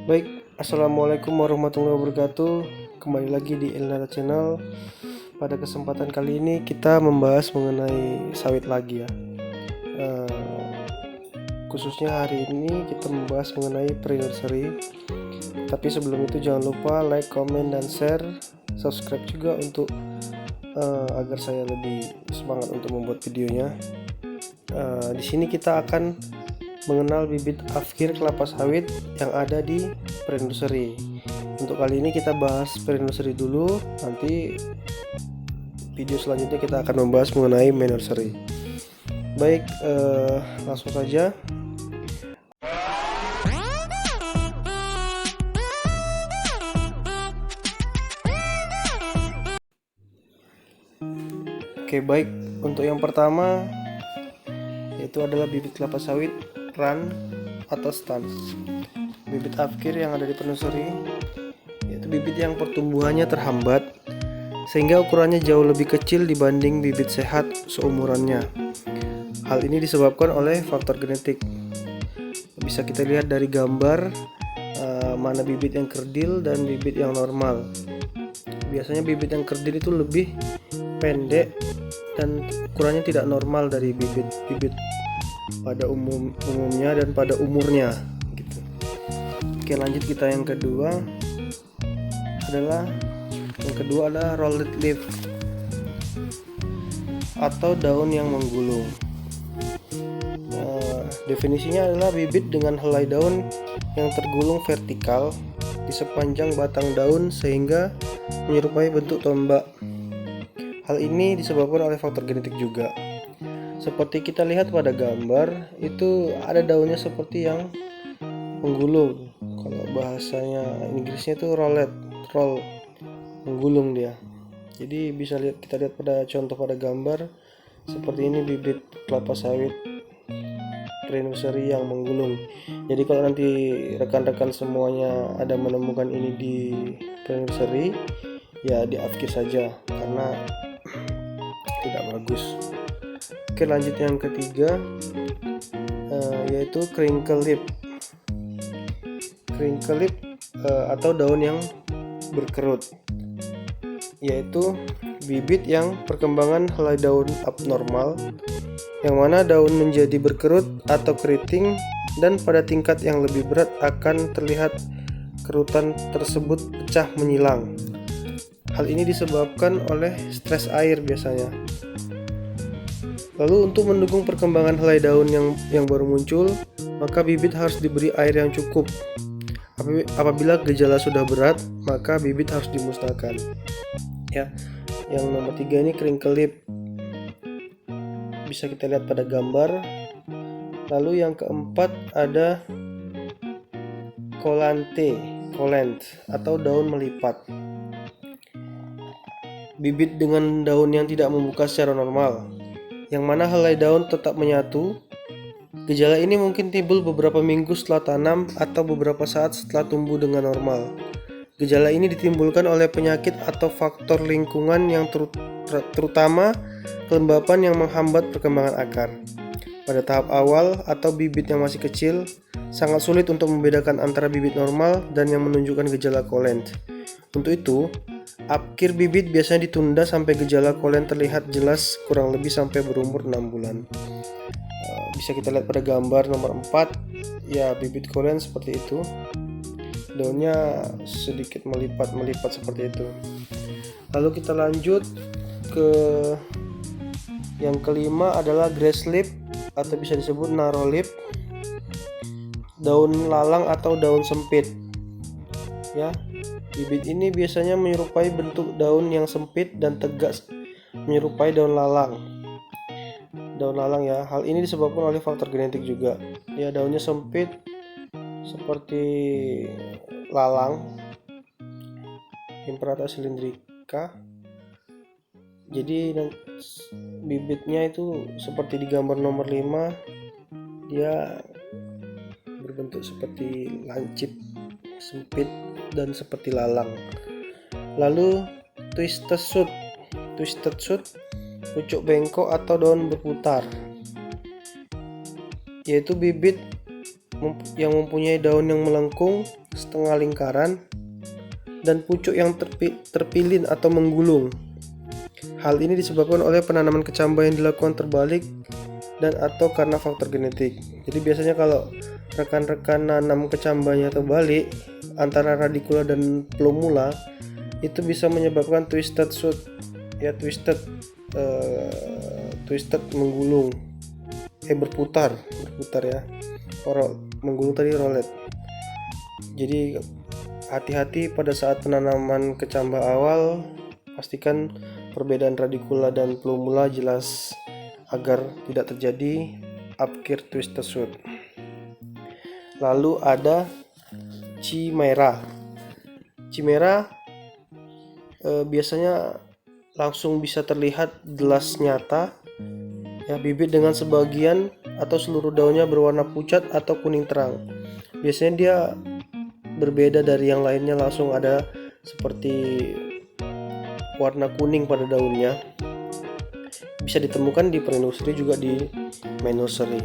Baik, assalamualaikum warahmatullahi wabarakatuh. Kembali lagi di Elnara Channel. Pada kesempatan kali ini kita membahas mengenai sawit lagi ya. Khususnya hari ini kita membahas mengenai pre-nursery. Tapi sebelum itu jangan lupa like, comment, dan share. Subscribe juga untuk agar saya lebih semangat untuk membuat videonya. Di sini kita akan mengenal bibit afkir kelapa sawit yang ada di pre-nursery. Untuk kali ini kita bahas pre-nursery dulu, nanti video selanjutnya kita akan membahas mengenai main nursery. Baik, langsung saja. Oke, baik, untuk yang pertama yaitu adalah bibit kelapa sawit run atau stance. Bibit afkir yang ada di pre-nursery yaitu bibit yang pertumbuhannya terhambat sehingga ukurannya jauh lebih kecil dibanding bibit sehat seumurannya. Hal ini disebabkan oleh faktor genetik. Bisa kita lihat dari gambar mana bibit yang kerdil dan bibit yang normal. Biasanya bibit yang kerdil itu lebih pendek dan ukurannya tidak normal dari bibit-bibit pada umumnya dan pada umurnya gitu. Oke, lanjut kita yang kedua adalah rolled leaf atau daun yang menggulung. Definisinya adalah bibit dengan helai daun yang tergulung vertikal di sepanjang batang daun sehingga menyerupai bentuk tombak. Hal ini disebabkan oleh faktor genetik juga. Seperti kita lihat pada gambar, itu ada daunnya seperti yang menggulung. Kalau bahasanya Inggrisnya itu roll, menggulung dia. Jadi kita lihat pada contoh pada gambar seperti ini bibit kelapa sawit pre-nursery yang menggulung. Jadi kalau nanti rekan-rekan semuanya ada menemukan ini di pre-nursery, ya diafkir saja karena tidak bagus. Oke, lanjut yang ketiga yaitu crinkle lip. Crinkle lip atau daun yang berkerut, yaitu bibit yang perkembangan helai daun abnormal yang mana daun menjadi berkerut atau keriting, dan pada tingkat yang lebih berat akan terlihat kerutan tersebut pecah menyilang. Hal ini disebabkan oleh stres air biasanya. Lalu untuk mendukung perkembangan helai daun yang baru muncul, maka bibit harus diberi air yang cukup. Apabila gejala sudah berat, maka bibit harus dimusnahkan. Ya, yang nomor 3 ini crinkle lip. Bisa kita lihat pada gambar. Lalu yang keempat ada colant atau daun melipat. Bibit dengan daun yang tidak membuka secara normal, yang mana helai daun tetap menyatu. Gejala ini mungkin timbul beberapa minggu setelah tanam atau beberapa saat setelah tumbuh dengan normal. Gejala ini ditimbulkan oleh penyakit atau faktor lingkungan yang terutama kelembapan yang menghambat perkembangan akar. Pada tahap awal atau bibit yang masih kecil, sangat sulit untuk membedakan antara bibit normal dan yang menunjukkan gejala colant. Untuk itu, afkir bibit biasanya ditunda sampai gejala colant terlihat jelas, kurang lebih sampai berumur 6 bulan. Bisa kita lihat pada gambar nomor 4, ya bibit colant seperti itu. Daunnya sedikit melipat seperti itu. Lalu kita lanjut ke yang kelima adalah grass lip atau bisa disebut narrow lip, daun lalang atau daun sempit. Ya, bibit ini biasanya menyerupai bentuk daun yang sempit dan tegak, menyerupai daun lalang. Daun lalang ya. Hal ini disebabkan oleh faktor genetik juga. Ya, daunnya sempit seperti lalang, Imperata cylindrica. Jadi bibitnya itu seperti di gambar nomor 5, dia berbentuk seperti lancip, sempit dan seperti lalang. Lalu twisted shoot, pucuk bengkok atau daun berputar, yaitu bibit yang mempunyai daun yang melengkung setengah lingkaran dan pucuk yang terpilin atau menggulung. Hal ini disebabkan oleh penanaman kecamba yang dilakukan terbalik dan atau karena faktor genetik. Jadi biasanya kalau rekan-rekan nanam kecambanya terbalik antara radikula dan plumula, itu bisa menyebabkan twisted shoot, ya twisted menggulung, berputar ya. Menggulung tadi rolet. Jadi hati-hati pada saat penanaman kecamba awal, pastikan perbedaan radikula dan plumula jelas agar tidak terjadi upkir twisted shoot. Lalu ada chimera. Biasanya langsung bisa terlihat jelas nyata, ya, bibit dengan sebagian atau seluruh daunnya berwarna pucat atau kuning terang. Biasanya dia berbeda dari yang lainnya, langsung ada seperti warna kuning pada daunnya. Bisa ditemukan di pre-nursery juga di main nursery.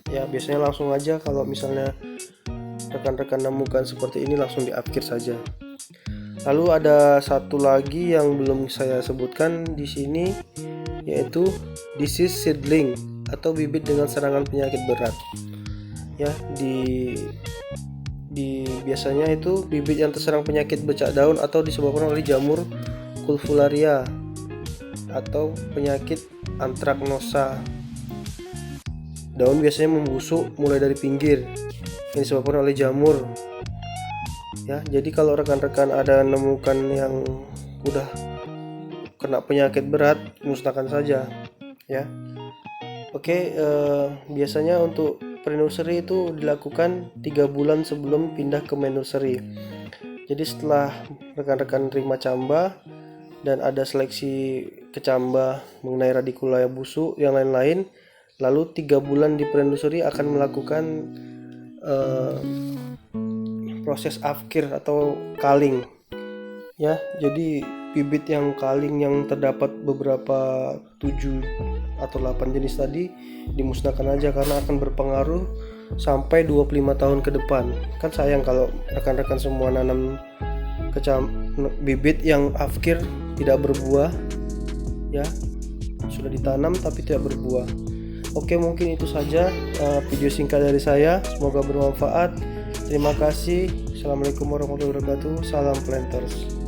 Ya, biasanya langsung aja kalau misalnya rekan-rekan nemukan seperti ini langsung diupkir saja. Lalu ada satu lagi yang belum saya sebutkan di sini, yaitu disease seedling atau bibit dengan serangan penyakit berat. Ya, biasanya itu bibit yang terserang penyakit becak daun atau disebabkan oleh jamur Culfularia atau penyakit antraknosa. Daun biasanya membusuk mulai dari pinggir yang disebabkan oleh jamur. Ya, jadi kalau rekan-rekan ada nemukan yang udah kena penyakit berat, musnahkan saja, ya. Oke, biasanya untuk pre-nursery itu dilakukan 3 bulan sebelum pindah ke main nursery. Jadi setelah rekan-rekan terima camba dan ada seleksi kecamba mengenai radikula yang busuk, yang lain-lain, lalu 3 bulan di pre-nursery akan melakukan proses afkir atau kaling, ya. Jadi bibit yang kaling yang terdapat beberapa 7 atau 8 jenis tadi dimusnahkan aja, karena akan berpengaruh sampai 25 tahun ke depan. Kan sayang kalau rekan-rekan semua nanam bibit yang afkir tidak berbuah, ya, sudah ditanam tapi tidak berbuah. Oke, mungkin itu saja video singkat dari saya, semoga bermanfaat. Terima kasih. Assalamualaikum warahmatullahi wabarakatuh. Salam planters.